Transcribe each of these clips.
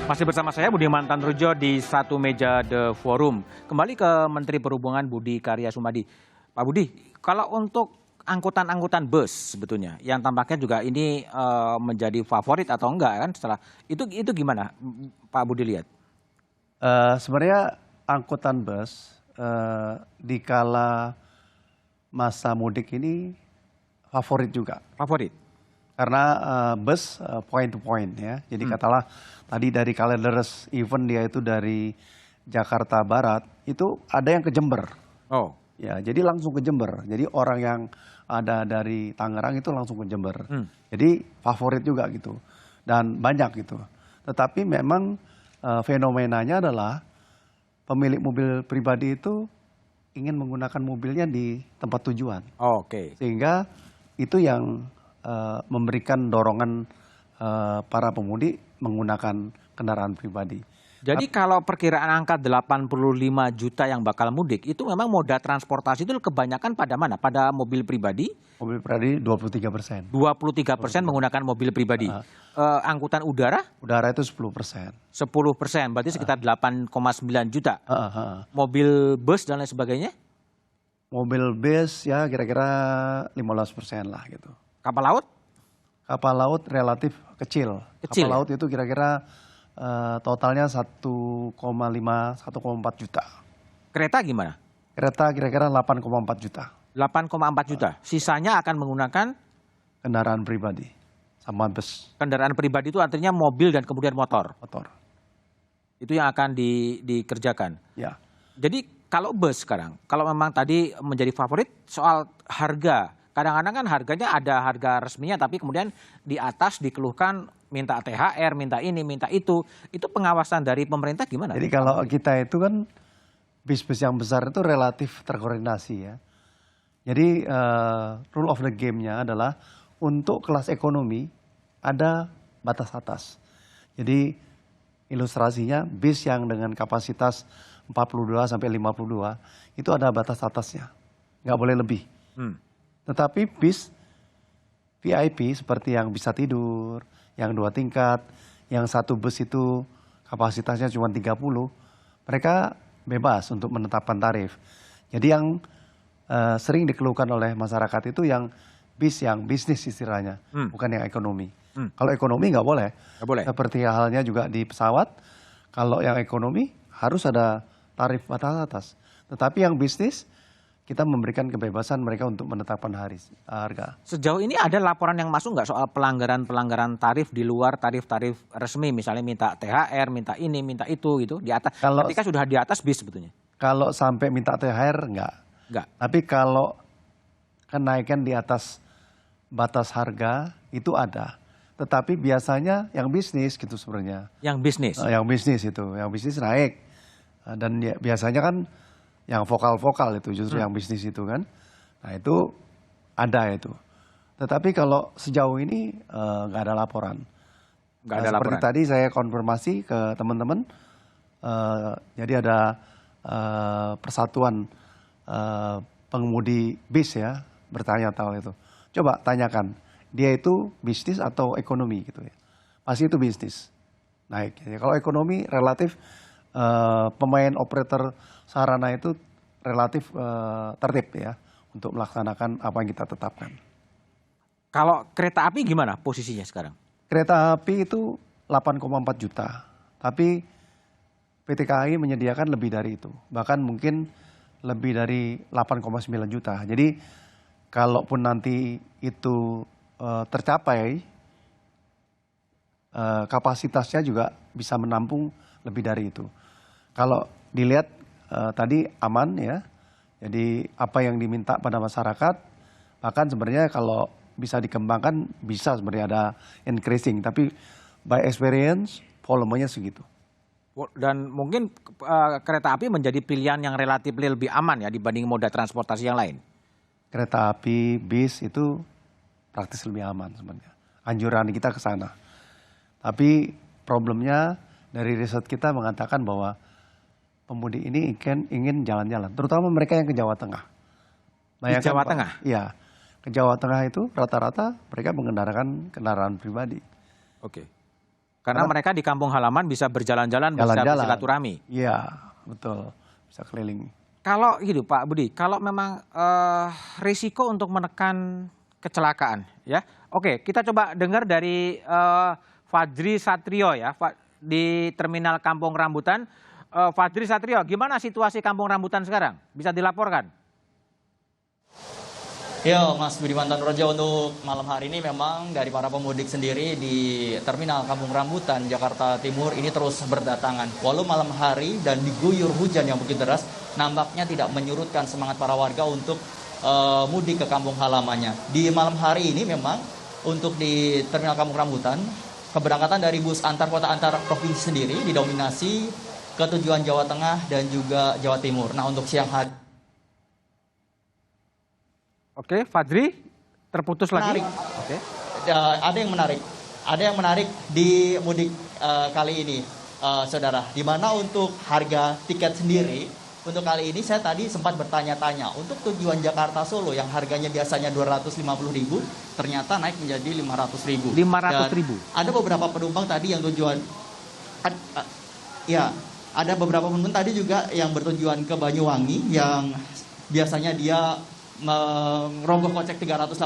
Masih bersama saya Budi Mantanrujo di Satu Meja The Forum. Kembali ke Menteri Perhubungan Budi Karya Sumadi. Pak Budi, kalau untuk angkutan-angkutan bus sebetulnya, yang tampaknya juga ini menjadi favorit atau enggak kan setelah itu gimana Pak Budi lihat? Sebenarnya angkutan bus di kala masa mudik ini favorit juga. Favorit? Karena bus point to point ya. Jadi katalah tadi dari Kalideres event dia itu dari Jakarta Barat itu ada yang ke Jember. Oh. Ya, jadi langsung ke Jember. Jadi orang yang ada dari Tangerang itu langsung ke Jember. Jadi favorit juga gitu. Dan banyak gitu. Tetapi memang fenomenanya adalah pemilik mobil pribadi itu ingin menggunakan mobilnya di tempat tujuan. Oke. Sehingga itu yang memberikan dorongan para pemudik menggunakan kendaraan pribadi. Jadi kalau perkiraan angka 85 juta yang bakal mudik, itu memang moda transportasi itu kebanyakan pada mana? Pada mobil pribadi? Mobil pribadi 23%. 23% menggunakan mobil pribadi. Angkutan udara? Udara itu 10%. 10%, berarti sekitar 8,9 juta. Mobil bus dan lain sebagainya? Mobil bus ya kira-kira 15% lah gitu. Kapal laut? Kapal laut relatif kecil. Kecil Kapal ya? laut itu kira-kira totalnya 1,5, 1,4 juta. Kereta gimana? Kereta kira-kira 8,4 juta. 8,4 juta. Sisanya akan menggunakan Kendaraan pribadi sama bus. kendaraan pribadi itu artinya mobil dan kemudian motor. Motor. Itu yang akan dikerjakan. Ya. Jadi kalau bus sekarang, kalau memang tadi menjadi favorit soal harga. Kadang-kadang kan harganya ada harga resminya tapi kemudian di atas dikeluhkan minta THR, minta ini, minta itu. Itu pengawasan dari pemerintah gimana? Jadi kalau kita itu kan bis-bis yang besar itu relatif terkoordinasi ya. Jadi rule of the game-nya adalah untuk kelas ekonomi ada batas atas. Jadi ilustrasinya bis yang dengan kapasitas 42 sampai 52 itu ada batas atasnya. Nggak boleh lebih. Tetapi bis VIP seperti yang bisa tidur, yang 2 tingkat, yang satu bus itu kapasitasnya cuma 30, mereka bebas untuk menetapkan tarif. Jadi yang sering dikeluhkan oleh masyarakat itu yang bis yang bisnis istilahnya, bukan yang ekonomi. Kalau ekonomi nggak boleh. Nggak boleh. Seperti halnya juga di pesawat, kalau yang ekonomi harus ada tarif batas atas. Tetapi yang bisnis, kita memberikan kebebasan mereka untuk menetapkan harga. Sejauh ini ada laporan yang masuk nggak soal pelanggaran-pelanggaran tarif di luar tarif-tarif resmi, misalnya minta THR, minta ini, minta itu gitu di atas. Ketika sudah di atas bis sebetulnya. Kalau sampai minta THR enggak. Tapi kalau kenaikan di atas batas harga itu ada. Tetapi biasanya yang bisnis gitu sebenarnya. Yang bisnis? Yang bisnis itu, yang bisnis naik. Dan ya, biasanya kan yang vokal-vokal itu justru yang bisnis itu kan. Nah itu ada itu. Tetapi kalau sejauh ini nggak ada laporan. Nggak ada seperti laporan. tadi saya konfirmasi ke teman-teman. Jadi ada persatuan pengemudi bis ya bertanya tahu itu. Coba tanyakan dia itu bisnis atau ekonomi gitu ya. Pasti itu bisnis naik. Jadi kalau ekonomi relatif pemain operator sarana itu relatif tertib ya untuk melaksanakan apa yang kita tetapkan. Kalau kereta api gimana posisinya sekarang? Kereta api itu 8,4 juta. Tapi PT KAI menyediakan lebih dari itu. Bahkan mungkin lebih dari 8,9 juta. Jadi kalaupun nanti itu tercapai, kapasitasnya juga bisa menampung lebih dari itu. Kalau dilihat tadi aman ya, jadi apa yang diminta pada masyarakat, bahkan sebenarnya kalau bisa dikembangkan bisa sebenarnya ada increasing, tapi by experience volumenya segitu. Dan mungkin kereta api menjadi pilihan yang relatif lebih aman ya dibanding moda transportasi yang lain. Kereta api, bis itu praktis lebih aman sebenarnya. Anjuran kita ke sana. Tapi problemnya dari riset kita mengatakan bahwa pemudik ini ingin jalan-jalan, terutama mereka yang ke Jawa Tengah. Di Jawa Tengah? Iya, ke Jawa Tengah itu rata-rata mereka mengendaраkan kendaraan pribadi. Oke. Karena mereka di kampung halaman bisa berjalan-jalan, bisa bersilaturahmi. Iya, betul. Bisa keliling. Kalau gitu Pak Budi, kalau memang risiko untuk menekan kecelakaan, ya. Oke, kita coba dengar dari Fadri Satrio ya, di Terminal Kampung Rambutan. Fadri Satrio, gimana situasi Kampung Rambutan sekarang? Bisa dilaporkan? Ya, Mas Budiman Tanrojo, untuk malam hari ini memang dari para pemudik sendiri di Terminal Kampung Rambutan, Jakarta Timur ini terus berdatangan. Walau malam hari dan diguyur hujan yang begitu deras, nampaknya tidak menyurutkan semangat para warga untuk mudik ke kampung halamannya. Di malam hari ini memang untuk di Terminal Kampung Rambutan, keberangkatan dari bus antar kota antar provinsi sendiri didominasi ke tujuan Jawa Tengah dan juga Jawa Timur. Nah, untuk siang hari Oke, Fadri, terputus lagi. Oke. Ada yang menarik di mudik kali ini, saudara. Di mana untuk harga tiket sendiri, untuk kali ini saya tadi sempat bertanya-tanya. Untuk tujuan Jakarta Solo yang harganya biasanya 250.000, ternyata naik menjadi 500.000. 500.000. Ada beberapa penumpang tadi yang tujuan, ya, ada beberapa penumpang tadi juga yang bertujuan ke Banyuwangi yang biasanya dia merogoh kocek 380.000,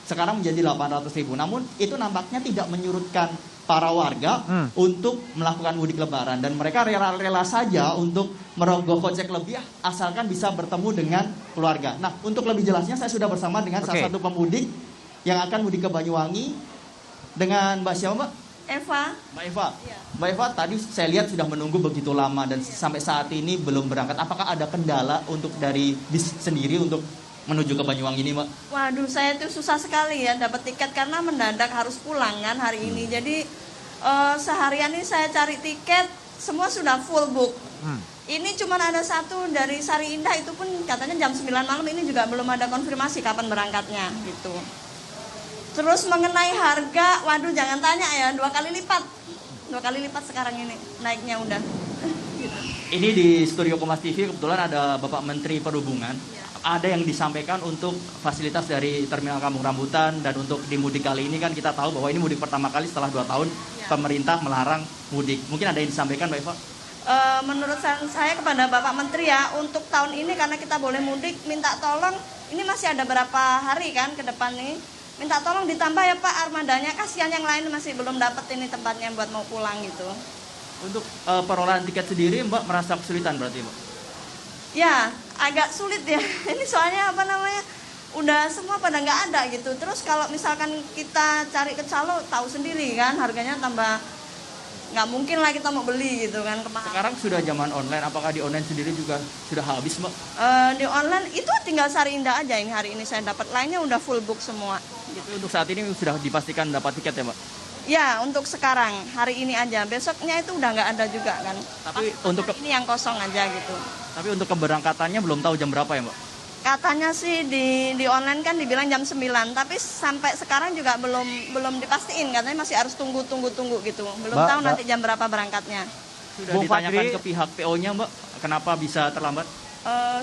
sekarang menjadi 800.000. Namun itu nampaknya tidak menyurutkan para warga untuk melakukan mudik lebaran, dan mereka rela-rela saja untuk merogoh kocek lebih asalkan bisa bertemu dengan keluarga. Nah, untuk lebih jelasnya saya sudah bersama dengan salah satu pemudik yang akan mudik ke Banyuwangi dengan Mbak siapa, Mbak? Eva. Mbak Eva. Iya. Mbak Eva, tadi saya lihat sudah menunggu begitu lama dan sampai saat ini belum berangkat. Apakah ada kendala untuk dari bis sendiri untuk menuju ke Banyuwangi ini, Mbak? Waduh, saya tuh susah sekali ya dapat tiket karena mendadak harus pulang kan hari ini. Jadi seharian ini saya cari tiket, semua sudah full book. Ini cuma ada satu dari Sari Indah, itu pun katanya jam 9 malam, ini juga belum ada konfirmasi kapan berangkatnya gitu. Terus mengenai harga, waduh jangan tanya ya, 2 kali lipat. 2 kali lipat sekarang ini naiknya udah. Ini di studio Kompas TV kebetulan ada Bapak Menteri Perhubungan. Ya. Ada yang disampaikan untuk fasilitas dari Terminal Kampung Rambutan, dan untuk di mudik kali ini kan kita tahu bahwa ini mudik pertama kali setelah 2 tahun pemerintah melarang mudik. Mungkin ada yang disampaikan, Mbak Eva? Menurut saya kepada Bapak Menteri ya, untuk tahun ini karena kita boleh mudik, minta tolong, ini masih ada berapa hari kan ke depan nih, minta tolong ditambah ya Pak armadanya, kasihan yang lain masih belum dapat ini tempatnya buat mau pulang gitu. Untuk perolehan tiket sendiri Mbak merasa kesulitan berarti, Mbak? Ya, agak sulit ya. Ini soalnya apa namanya, udah semua pada nggak ada gitu. Terus kalau misalkan kita cari ke calo, tahu sendiri kan harganya tambah, nggak mungkin lah kita mau beli gitu kan. Sekarang sudah zaman online, apakah di online sendiri juga sudah habis, Mbak? Di online itu tinggal Sari Indah aja yang hari ini saya dapat, lainnya udah full book semua. Gitu. Untuk saat ini sudah dipastikan dapat tiket ya, Mbak? Ya, untuk sekarang hari ini aja. Besoknya itu udah nggak ada juga kan. Tapi untuk ini yang kosong aja gitu. Tapi untuk keberangkatannya belum tahu jam berapa ya, Mbak? Katanya sih di online kan dibilang jam 9, tapi sampai sekarang juga belum dipastiin, katanya masih harus tunggu gitu. Belum tahu nanti jam berapa berangkatnya. Sudah ditanyakan ke pihak PO-nya, Mbak, kenapa bisa terlambat?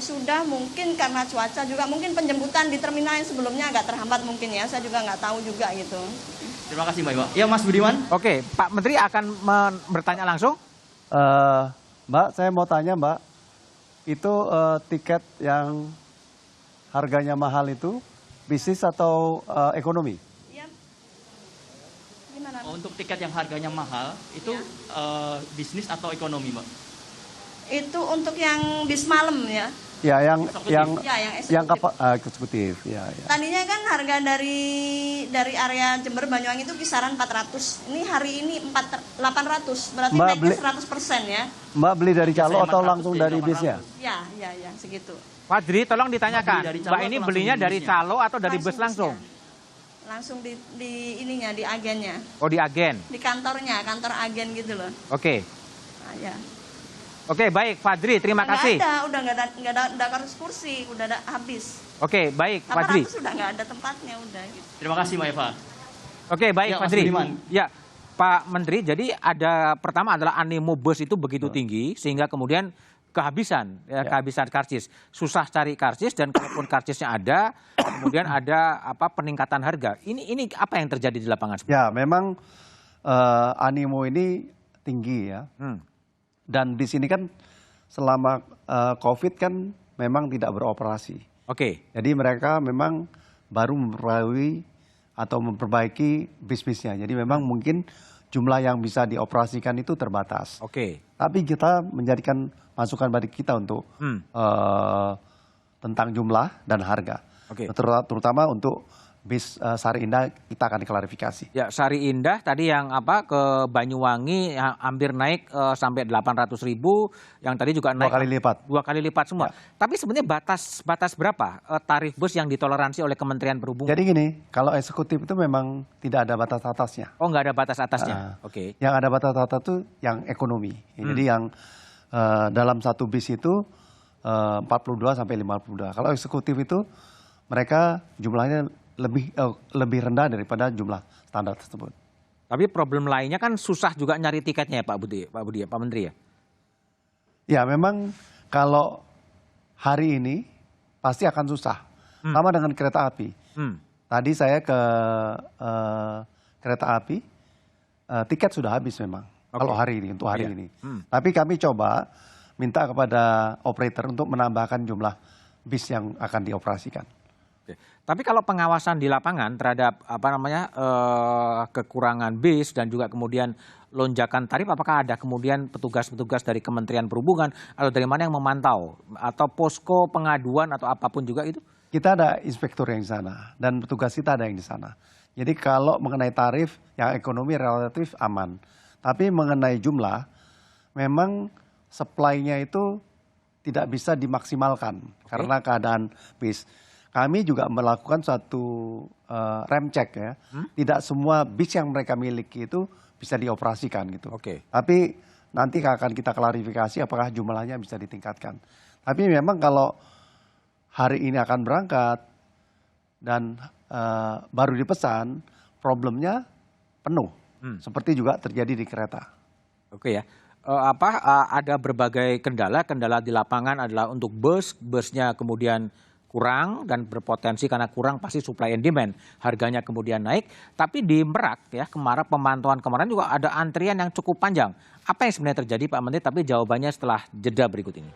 Sudah, mungkin karena cuaca juga, mungkin penjemputan di terminal yang sebelumnya agak terhambat mungkin ya, saya juga nggak tahu juga gitu. Terima kasih Mbak Iwa. Ya Mas Budiman. Oke, Pak Menteri akan bertanya langsung. Mbak, saya mau tanya Mbak, itu tiket yang harganya mahal itu bisnis atau ekonomi? Iya. Gimana? Untuk tiket yang harganya mahal itu bisnis atau ekonomi, Mbak? Itu untuk yang bis malam ya. Ya, yang eksekutif. Ya. Tadinya kan harga dari area Jember Banyuwangi itu kisaran 400. Ini hari ini 800. Berarti naiknya 100% ya. Mbak beli dari calo atau langsung dari bisnya? Ya, segitu. Fadri, tolong ditanyakan. Mbak ini belinya dari calo atau dari bus langsung? Langsung di ininya, di agennya. Oh, di agen. Di kantornya, kantor agen gitu loh. Oke. Nah, ya. Oke, baik Fadri, terima kasih. Udah nggak ada kursi, udah habis. Oke, baik Fadri. Sudah nggak ada tempatnya udah. Gitu. Terima kasih Mbak Eva. Oke, baik Ya, Fadri. Mas Ya, Pak Menteri, jadi pertama adalah animo bus itu begitu tinggi sehingga kemudian kehabisan karcis. Susah cari karcis, dan kalaupun karcisnya ada, kemudian ada peningkatan harga. Ini apa yang terjadi di lapangan? Ya, memang animo ini tinggi ya. Hmm. Dan di sini kan selama COVID kan memang tidak beroperasi. Oke. Jadi mereka memang baru memperbaiki bisnisnya. Jadi memang mungkin jumlah yang bisa dioperasikan itu terbatas. Oke. Tapi kita menjadikan masukan bagi kita untuk tentang jumlah dan harga. Oke. Terutama untuk bis Sari Indah kita akan diklarifikasi. Ya, Sari Indah tadi yang ke Banyuwangi hampir naik sampai 800.000, yang tadi juga naik 2 kali lipat. semua. Ya. Tapi sebenarnya batas berapa tarif bus yang ditoleransi oleh Kementerian Perhubungan? Jadi gini, kalau eksekutif itu memang tidak ada batas atasnya. Oh, nggak ada batas atasnya. Oke. Yang ada batas atas itu yang ekonomi. Jadi yang dalam satu bis itu 42 sampai 52. Kalau eksekutif itu mereka jumlahnya lebih rendah daripada jumlah standar tersebut. Tapi problem lainnya kan susah juga nyari tiketnya ya Pak Budi, Pak Menteri ya? Ya memang kalau hari ini pasti akan susah. Sama dengan kereta api. Tadi saya ke kereta api, tiket sudah habis memang. Kalau hari ini, untuk hari ini. Tapi kami coba minta kepada operator untuk menambahkan jumlah bis yang akan dioperasikan. Oke. Tapi kalau pengawasan di lapangan terhadap kekurangan bis dan juga kemudian lonjakan tarif, apakah ada kemudian petugas-petugas dari Kementerian Perhubungan atau dari mana yang memantau atau posko pengaduan atau apapun juga itu? Kita ada inspektur yang di sana dan petugas kita ada yang di sana. Jadi kalau mengenai tarif yang ekonomi relatif aman. Tapi mengenai jumlah memang supply-nya itu tidak bisa dimaksimalkan karena keadaan bis. Kami juga melakukan suatu rem check ya. Tidak semua bis yang mereka miliki itu bisa dioperasikan gitu. Oke. Tapi nanti akan kita klarifikasi apakah jumlahnya bisa ditingkatkan. Tapi memang kalau hari ini akan berangkat dan baru dipesan, problemnya penuh. Seperti juga terjadi di kereta. Oke ya. Ada berbagai kendala di lapangan adalah untuk busnya kemudian kurang dan berpotensi karena kurang pasti supply and demand, harganya kemudian naik. Tapi di Merak ya pemantauan kemarin juga ada antrian yang cukup panjang. Apa yang sebenarnya terjadi Pak Menteri? Tapi jawabannya setelah jeda berikut ini.